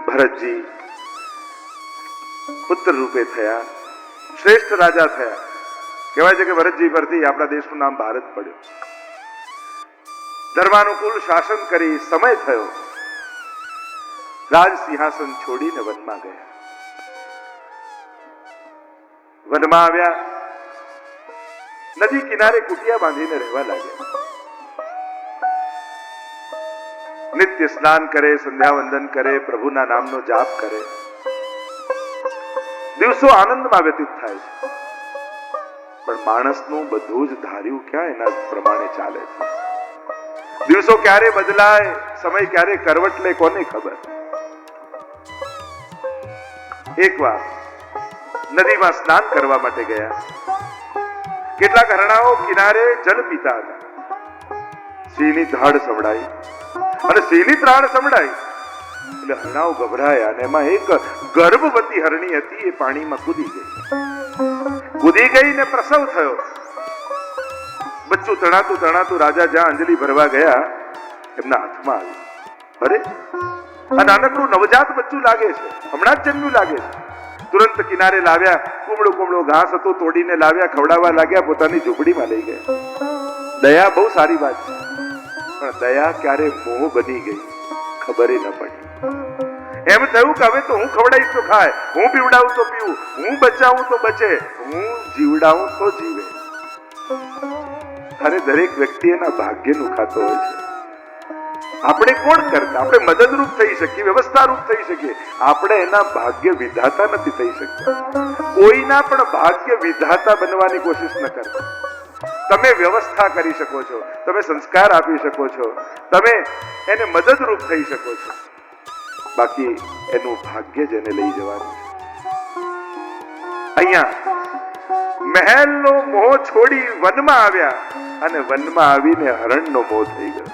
ભરતજી પુત્ર રૂપે થયા, શ્રેષ્ઠ રાજા થયા. કહેવાય છે કે ભરતજી પરથી આપણા દેશનું નામ ભારત પડ્યું. ધર્માનુકૂળ શાસન કરી સમય થયો, રાજ સિંહાસન છોડીને વનમાં ગયા. વનમાં આવ્યા, નદી કિનારે કુટિયા બાંધીને રહેવા લાગ્યા. નિત્ય સ્નાન કરે, સંધ્યા વંદન કરે, પ્રભુના નામનો જાપ કરે. દિવસો આનંદમાં વ્યતીત થાય છે, પણ માણસનું બધું જ ધાર્યું ક્યાં એના પ્રમાણે ચાલે છે. દિવસો ક્યારે બદલાય, સમય ક્યારે કરવટ લે, કોને ખબર. એક વાર નદીમાં સ્નાન કરવા માટે ગયા. કેટલાક હરણાઓ કિનારે જલ પીતા હતા. સિંહની ધાડ સંભળાઈ અને સિંહની ત્રાણ સંભળાઈ એટલે હરણાઓ ગભરાયા અને એમાં એક ગર્ભવતી હરણી હતી, એ પાણીમાં કૂદી ગઈ ને પ્રસવ થયો. બચ્ચું તણાતું તણાતું રાજા જ્યાં અંજલિ ભરવા ગયા એમના હાથમાં આવ્યું. અરે, આ નાનકડું નવજાત બચ્ચું લાગે છે, હમણાં જ જન્મ્યું લાગે છે. તુરંત કિનારે લાવ્યા, કુમળો ઘાસ હતો તોડીને લાવ્યા, ખવડાવવા લાગ્યા, પોતાની ઝૂંપડીમાં લઈ ગયા. દયા બહુ સારી વાત છે, પણ દયા ક્યારે મોહ બની ગઈ ખબર ન પડી. એમ થયું કે હવે તો હું ખવડાવીશ તો ખાય, હું પીવડાવું તો પીવું, હું બચાવું તો બચે, હું જીવડાવું તો જીવે. અરે દરેક વ્યક્તિ એના ભાગ્યનું ખાતો હોય છે. આપણે કોણ કરતા? આપણે મદદરૂપ થઈ શકીએ, વ્યવસ્થારૂપ થઈ શકીએ, આપણે એના ભાગ્ય વિધાતા નથી થઈ શકતા. કોઈના પણ ભાગ્ય વિધાતા બનવાની કોશિશ ન કરતા. તમે વ્યવસ્થા કરી શકો છો, તમે સંસ્કાર આપી શકો છો, તમે એને મદદરૂપ થઈ શકો છો, બાકી એનું ભાગ્ય જ એને લઈ જવાનું છે. અહીંયા મહેલનો મોહ છોડી વનમાં આવ્યા અને વનમાં આવીને હરણનો મોહ થઈ ગયો.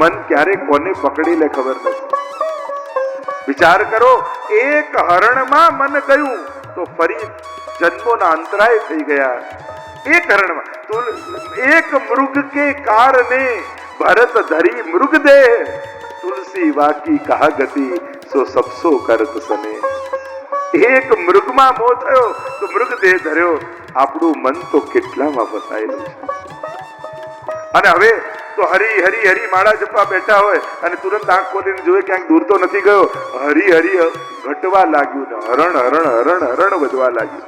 મન ક્યારે કોને પકડી લે ખબર નથી. વિચાર કરો, એક હરણમાં મન ગયું તો ફરી જન્મોના અંતરાય થઈ ગયા. એક હરણમાં એક મૃગ કે કારણે ભરત ધરી મૃગ દે, તુલસી વાકી કહા ગતિ સો સબસો કરત સને. એક મૃગમાં મોહ થયો તો મૃગ દેહ ધર્યો. આપણું મન તો કેટલામાં ફસાયેલું છે. અને હવે તો હરી હરી હરી માળા જપવા બેઠા હોય અને તુરંત આંખ ખોલીને જોયે ક્યાંક દૂર તો નથી ગયો. હરી હરી ઘટવા લાગ્યું ને હરણ હરણ હરણ હરણ વધવા લાગ્યું.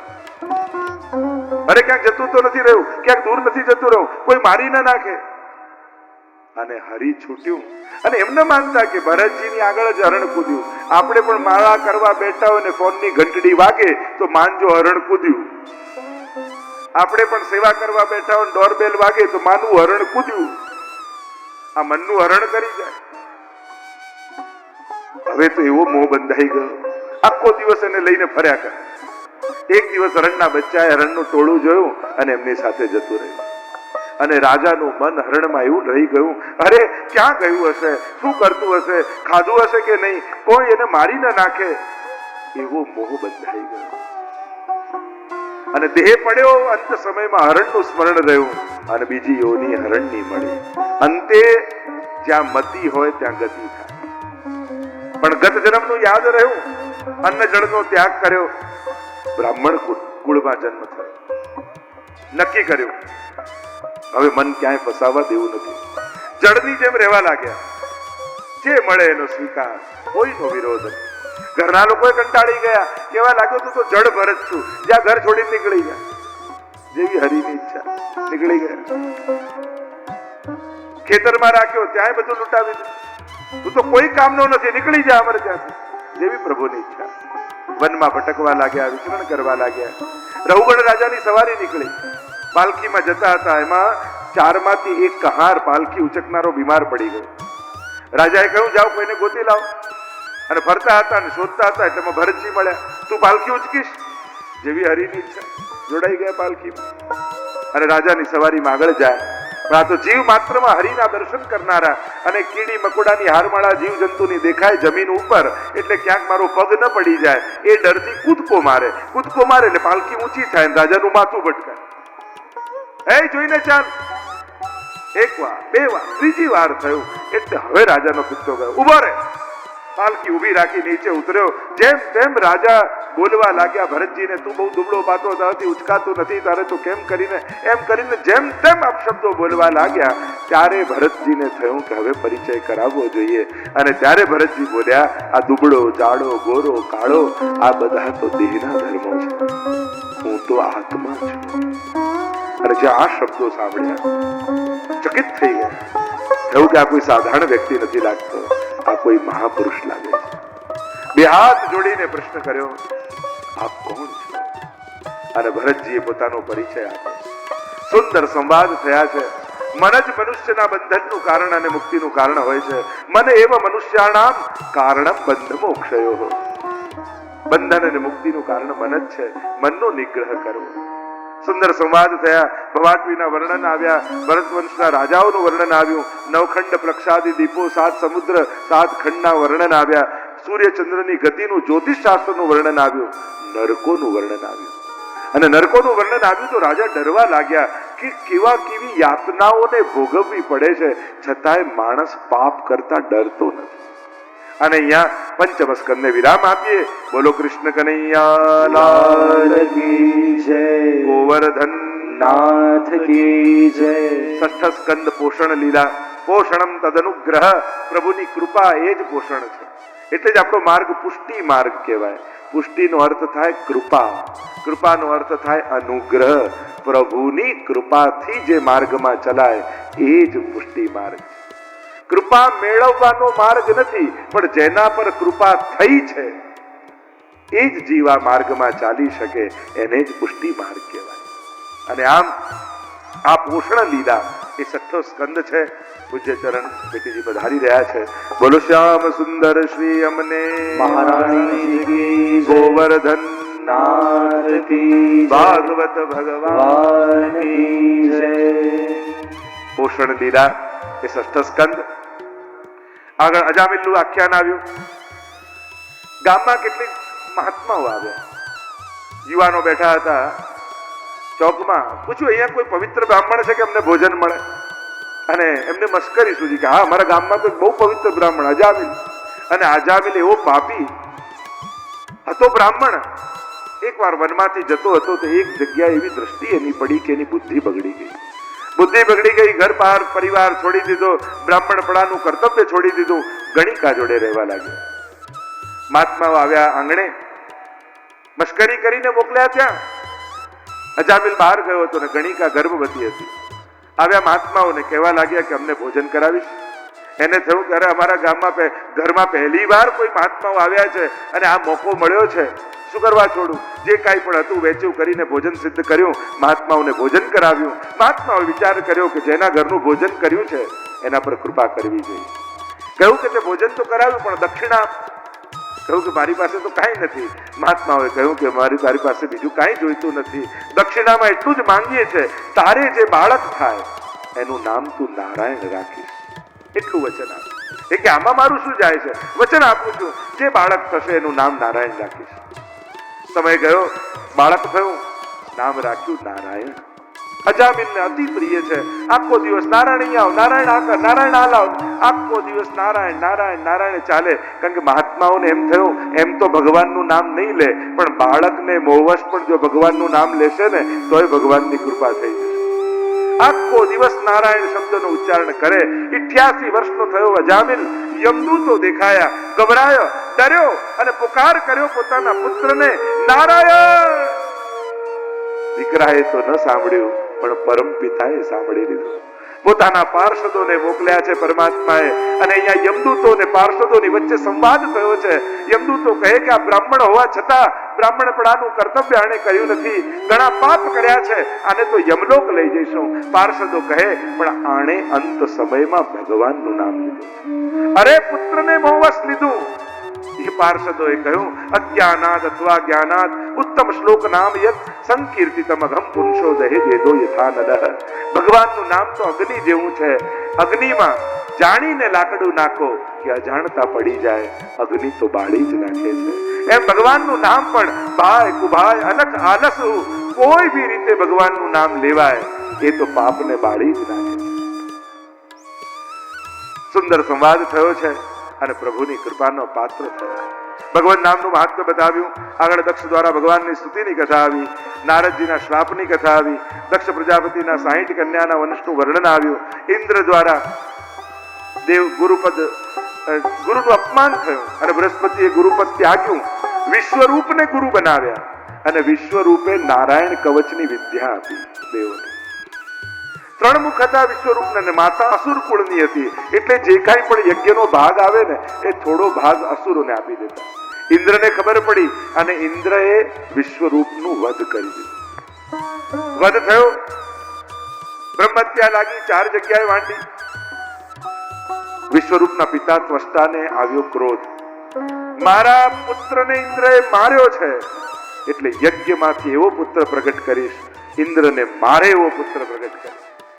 અરે ક્યાંક જતું તો નથી રહ્યું, ક્યાંક દૂર નથી જતું રહ્યું, કોઈ મારી ના નાખે. અને હરી છૂટ્યું. અને એમ ન માનતા કે ભરતજીની આગળ જ હરણ કૂદ્યું. આપણે પણ માળા કરવા બેઠા હોય ને ફોનની ઘંટડી વાગે તો માનજો હરણ કૂદ્યું. આપણે પણ સેવા કરવા બેઠા હોય, ડોરબેલ વાગે તો માનવું હરણ કૂદ્યું. આ મનનું હરણ કરી જાય. હવે તો એવો મોહ બંધાઈ ગયો, આખો દિવસ એને લઈને ફર્યા કરે. એક દિવસ હરણના બચ્ચાએ હરણનું ટોળું જોયું અને એમની સાથે જતું રહ્યું. અને રાજાનું મન હરણમાં એવું રહી ગયું, અરે ક્યાં ગયું હશે, શું કરતું હશે, ખાધું હશે કે નહીં, કોઈ એને મારી ન નાખે, એવો મોહ બંધાઈ ગયો. અને દેહ પડ્યો. અંત સમયમાં હરણનું સ્મરણ રહ્યું અને બીજી યોની હરણની મળી. અંતે જ્યાં મતિ હોય ત્યાં ગતિ થાય. પણ ગત જન્મનું યાદ રહ્યું, અન્ન જળનો ત્યાગ કર્યો, બ્રાહ્મણ કુળમાં જન્મ થયો. નક્કી કર્યું હવે મન ક્યાંય ફસાવા દેવું નથી. જળની જેમ રહેવા લાગ્યા. જે મળે એનો સ્વીકાર, કોઈનો વિરોધ નથી. ઘરના લોકોએ કંટાળી ગયા, કેવા લાગ્યો તું તો જળ ભરત છું, જ્યાં ઘર છોડીને નીકળી ગયા. જેવી હરીની ઈચ્છા, નીકળી ગયા. ખેતરમાં રાખ્યો, ત્યાંય બધું લૂંટાવી દીધું. તું તો કોઈ કામનો નથી, નીકળી જા અમારે ત્યાંથી. જેવી પ્રભુની ઈચ્છા. વનમાં ભટકવા લાગ્યા, વિચરણ કરવા લાગ્યા. રઘુગણ રાજાની સવારી નીકળી. પાલખીમાં જતા હતા, એમાં 4 માંથી એક કહાર પાલખી ઉચકનારો બીમાર પડી ગયો. રાજાએ કહ્યું જાઓ કોઈને ગોતી લાવો. અને ફરતા હતા અને શોધતા હતા એટલે ભરતજી મળ્યા. તું પાલખી ઉચકીશ? જેવી હરીની ઈચ્છા, જોડાઈ ગયા પાલખીમાં. અને રાજાની સવારીમાં આગળ જાય. પણ આ તો જીવ માત્રમાં હરિના દર્શન કરનારા અને કીડી મકોડાની હારમાળા જીવ જંતુની દેખાય જમીન ઉપર એટલે ક્યાંક મારો પગ ન પડી જાય એ ડરથી કૂદકો મારે એટલે પાલખી ઊંચી થાય ને રાજાનું માથું ભટકાય. એ જોઈને ચાલ. 1 વાર 2 વાર 3જી વાર થયું એટલે હવે રાજાનો પિત્તો ગયો. ઉભો રે, પાલકી ઊભી રાખી નીચે ઉતર્યો. જેમ તેમ રાજા બોલવા લાગ્યા ભરતજીને, તું બહુ દુબળો પાતળો તારાથી ઉચકાતું નથી, તારે તો કેમ કરીને, એમ કરીને જેમ તેમ અપશબ્દો બોલવા લાગ્યા. ત્યારે ભરતજીને થયું કે હવે પરિચય કરાવવો જોઈએ. અને ત્યારે ભરતજી બોલ્યા, આ દુબળો, જાડો, ગોરો, કાળો આ બધા તો દેહના ધર્મો છે, હું તો આત્મા છું. અને જે આ શબ્દો સાંભળ્યા ચકિત થઈ ગયા. એવું કે આ કોઈ સાધારણ વ્યક્તિ નથી લાગતો, આ કોઈ મહાપુરુષ લાગે છે. બે હાથ જોડીને પ્રશ્ન કર્યો, આપ કોણ છો? અને ભરતજીએ પોતાનો પરિચય આપ્યો. સુંદર સંવાદ થયા છે. મન જ મનુષ્યના બંધનનું કારણ અને મુક્તિનું કારણ હોય છે. મન એવ મનુષ્યાણામ કારણમ બંધ મોક્ષયો. બંધન અને મુક્તિનું કારણ મન જ છે. મનનો નિગ્રહ કરવો. સુંદર સંવાદ થયા. ભવાટવીના વર્ણન આવ્યા, ભરત વંશના રાજાઓનું વર્ણન આવ્યું, નવખંડ પ્રક્ષાદી દીપો, 7 સમુદ્ર 7 ખંડના વર્ણન આવ્યા, સૂર્યચંદ્રની ગતિનું, જ્યોતિષ શાસ્ત્રનું વર્ણન આવ્યું, નરકોનું વર્ણન આવ્યું. અને નરકોનું વર્ણન આવ્યું તો રાજા ડરવા લાગ્યા કે કેવા કેવી યાતનાઓને ભોગવવી પડે છે, છતાંય માણસ પાપ કરતા ડરતો નથી. અને અહીંયા પંચમ સ્કંદને વિરામ આપીએ. બોલો કૃષ્ણ કનૈયા લાલ કી જય, ગોવર્ધન નાથ કી જય. ષષ્ઠ સ્કંદ પોષણ લીલા. પોષણમ તદનુગ્રહ. પ્રભુની કૃપા એ જ પોષણ છે. એટલે જ આપણો માર્ગ પુષ્ટિ માર્ગ કહેવાય. પુષ્ટિનો અર્થ થાય કૃપા, કૃપાનો અર્થ થાય અનુગ્રહ. પ્રભુની કૃપાથી જે માર્ગમાં ચલાય એ જ પુષ્ટિ માર્ગ છે. કૃપા મેળવવાનો માર્ગ નથી, પણ જેના પર કૃપા થઈ છે એ જ જીવા માર્ગમાં ચાલી શકે, એને જ પુષ્ટિ માર્ગ કહેવાય. અને આમ આ પોષણ લીલા એ છઠ્ઠો સ્કંદ છે. પૂજ્ય ચરણ બેટીજી પધારી રહ્યા છે. બોલો શ્યામ સુંદર શ્રી અમને મહારાણી કી, ગોવર્ધન નાથ કી, ભાગવત ભગવાન કી જય. પોષણ લીલા એ ષષ્ઠ સ્કંદ. આગળ અજામિલનું આખ્યાન આવ્યું. ગામમાં કેટલીક મહાત્માઓ આવ્યા. યુવાનો બેઠા હતા ચોકમાં. પૂછ્યું, અહીંયા કોઈ પવિત્ર બ્રાહ્મણ છે કે અમને ભોજન મળે? અને એમને મસ્કરી સુધી કે હા, અમારા ગામમાં તો બહુ પવિત્ર બ્રાહ્મણ અજામિલ. અને અજામિલ એવો પાપી હતો બ્રાહ્મણ. એકવાર વનમાંથી જતો હતો તો એક જગ્યાએ એવી દ્રષ્ટિ એની પડી કે એની બુદ્ધિ બગડી ગઈ. બુદ્ધિ બગડી ગઈ. ઘર બહાર પરિવાર છોડી દીધો, બ્રાહ્મણપણાનું કર્તવ્ય છોડી દીધું, ગણિકા જોડે રહેવા લાગ્યો. મહાત્માઓ આવ્યા આંગણે, મશ્કરી કરીને મોકલ્યા. ત્યાં અજામિલ બહાર ગયો હતો ને ગણિકા ગર્ભવતી હતી. આવ્યા મહાત્માઓને કહેવા લાગ્યા કે અમને ભોજન કરાવીશ. એને થયું કે અરે અમારા ગામમાં ઘરમાં પહેલી વાર કોઈ મહાત્માઓ આવ્યા છે અને આ મોકો મળ્યો છે, શું કરવા છોડું? જે કાંઈ પણ હતું વેચ્યું કરીને ભોજન સિદ્ધ કર્યું, મહાત્માઓને ભોજન કરાવ્યું. મહાત્માઓએ વિચાર કર્યો કે જેના ઘરનું ભોજન કર્યું છે એના પર કૃપા કરવી જોઈએ. કહ્યું કે તે ભોજન તો કરાવ્યું પણ દક્ષિણા. કહ્યું કે મારી પાસે તો કાંઈ નથી. મહાત્માઓએ કહ્યું કે તારી પાસે બીજું કાંઈ જોઈતું નથી, દક્ષિણામાં એટલું જ માંગીએ છે, તારે જે બાળક થાય એનું નામ તું નારાયણ રાખીશ, એટલું વચન આપ. એ કે આમાં મારું શું જાય છે? વચન આપું છું, જે બાળક થશે એનું નામ નારાયણ રાખીશ. સમય ગયો, બાળક થયું, નામ રાખ્યું નારાયણ. અજામિલને અતિ પ્રિય છે. આખો દિવસ નારાયણ આવ, નારાયણ આકર, નારાયણ આલાવ, આખો દિવસ નારાયણ નારાયણ નારાયણ ચાલે. કારણ કે મહાત્માઓને એમ થયું એમ તો ભગવાનનું નામ નહીં લે, પણ બાળકને મોવશ પણ જો ભગવાનનું નામ લેશે ને તોય ભગવાનની કૃપા થઈ જશે. આખો દિવસ નારાયણ શબ્દનું ઉચ્ચારણ કરે. 88 વર્ષનો થયો અજામિલ. યમદૂતો દેખાયા, ગભરાયો, ડર્યો અને પુકાર કર્યો પોતાના પુત્રને, નારાયણ. દીકરાએ તો ન સાંભળ્યું, પણ પરમ પિતાએ સાંભળી લીધું. પોતાના પાર્ષદોને મોકલ્યા છે પરમાત્માએ. અને અહીંયા યમદૂતો અને પાર્ષદોની વચ્ચે સંવાદ થયો છે. યમદૂતો કહે કે આ બ્રાહ્મણ હોવા છતાં બ્રાહ્મણપણાનું કર્તવ્ય આણે કર્યું નથી, ઘણા પાપ કર્યા છે, આને તો યમલોક લઈ જઈશું. પાર્ષદો કહે પણ આણે અંત સમયમાં ભગવાનનું નામ લીધું. અરે પુત્રને મોહવશ લીધું. એ પાર્ષદોએ કહ્યું, અજ્ઞાનાદ અથવા જ્ઞાનાદ ઉત્તમ શ્લોક નામ યત સંકીર્તિતમ અઘમ પુરુષો દહે દેદો યથા નદઃ. ભગવાનનું નામ તો અગ્નિ જેવું છે. અગ્નિમાં જાણીને લાકડું નાખો કે અજાણતા પડી જાય, અગ્નિ તો બાળી જ નાખે છે. એમ ભગવાનનું નામ પણ ભાય કુભાય અનખ આલસુ, કોઈ બી રીતે ભગવાનનું નામ લેવાય એ તો પાપને બાળી જ નાખે છે. સુંદર સંવાદ થયો છે. અને પ્રભુની કૃપાનો પાત્ર થયા. ભગવાન નામનું મહાત્મ્ય બતાવ્યું. આગળ દક્ષ દ્વારા ભગવાનની સ્તુતિની કથા આવી, નારદજીના શ્રાપની કથા આવી, દક્ષ પ્રજાપતિના 60 કન્યાના વંશનું વર્ણન આવ્યું. ઇન્દ્ર દ્વારા દેવ ગુરુનું અપમાન થયું અને બૃહસ્પતિએ ગુરુપદ ત્યાગ્યું. વિશ્વરૂપને ગુરુ બનાવ્યા અને વિશ્વરૂપે નારાયણ કવચની વિદ્યા આપી દેવોને. 3 મુખ હતા વિશ્વરૂપને, અને માતા અસુર કુળની હતી, એટલે જે કાંઈ પણ યજ્ઞનો ભાગ આવે ને એ થોડો ભાગ અસુરોને આપી દેતા. ઇન્દ્રને ખબર પડી અને ઇન્દ્રએ વિશ્વરૂપનું વધ કરી દીધું. વધ થયો, બ્રહ્મહત્યા લાગી, 4 જગ્યાએ વાંટી. વિશ્વરૂપના પિતા ત્વષ્ટાને આવ્યો ક્રોધ, મારા પુત્રને ઇન્દ્રએ માર્યો છે, એટલે યજ્ઞમાંથી એવો પુત્ર પ્રગટ કરીશ, ઇન્દ્રને મારે એવો પુત્ર પ્રગટ કરીશ.